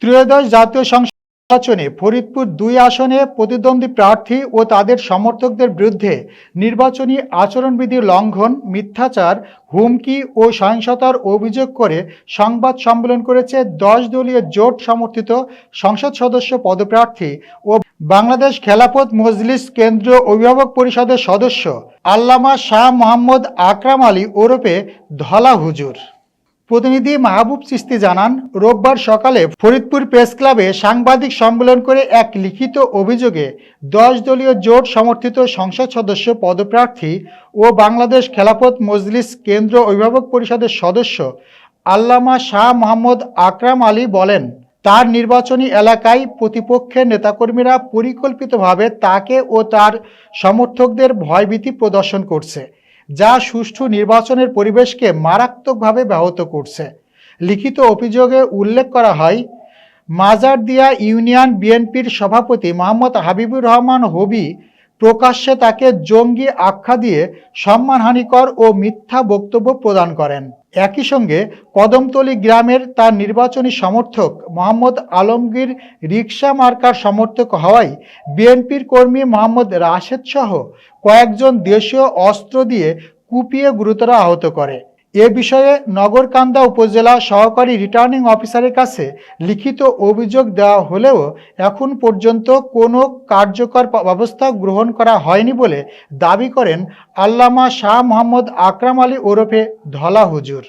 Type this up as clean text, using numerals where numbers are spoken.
ত্রয়োদশ জাতীয় সংসদ নির্বাচনে ফরিদপুর ২ আসনে প্রতিদ্বন্দ্বী প্রার্থী ও তাদের সমর্থকদের বিরুদ্ধে নির্বাচনী আচরণবিধি লঙ্ঘন, মিথ্যাচার, হুমকি ও সহিংসতার অভিযোগ করে সংবাদ সম্মেলন করেছে ১০ দলীয় জোট সমর্থিত সংসদ সদস্য পদপ্রার্থী ও বাংলাদেশ খেলাফত মজলিস কেন্দ্রীয় অভিভাবক পরিষদের সদস্য আল্লামা শাহ মোহাম্মদ আকরাম আলী ওরফে ধলা হুজুর। প্রতিনিধি মাহবুব চিস্তি জানান, রোববার সকালে ফরিদপুর প্রেস ক্লাবে সাংবাদিক সম্মেলন করে এক লিখিত অভিযোগে ১০ দলীয় জোট সমর্থিত সংসদ সদস্য পদপ্রার্থী ও বাংলাদেশ খেলাফত মজলিস কেন্দ্র অভিভাবক পরিষদের সদস্য আল্লামা শাহ মোহাম্মদ আকরাম আলী বলেন, তার নির্বাচনী এলাকায় প্রতিপক্ষের নেতাকর্মীরা পরিকল্পিতভাবে তাকে ও তার সমর্থকদের ভয়ভীতি প্রদর্শন করছে, যা সুষ্ঠু নির্বাচনের পরিবেশকে মারাত্মকভাবে ব্যাহত করছে। লিখিত অভিযোগে উল্লেখ করা হয়, মাজারদিয়া ইউনিয়ন বিএনপির সভাপতি মোহাম্মদ হাবিবুর রহমান হবি প্রকাশ্যে তাকে জঙ্গি আখ্যা দিয়ে সম্মানহানিকর ও মিথ্যা বক্তব্য প্রদান করেন। একই সঙ্গে কদমতলী গ্রামের তার নির্বাচনী সমর্থক মোহাম্মদ আলমগীর রিকশা মার্কার সমর্থক হওয়ায় বিএনপির কর্মী মোহাম্মদ রাশেদ সহ কয়েকজন দেশীয় অস্ত্র দিয়ে কুপিয়ে গুরুতর আহত করে। এ বিষয়ে নগরকান্দা উপজেলা সহকারী রিটার্নিং অফিসারের কাছে লিখিত অভিযোগ দেওয়া হলেও এখন পর্যন্ত কোনো কার্যকর ব্যবস্থা গ্রহণ করা হয়নি বলে দাবি করেন আল্লামা শাহ মোহাম্মদ আকরাম আলী ওরফে ধলা হুজুর।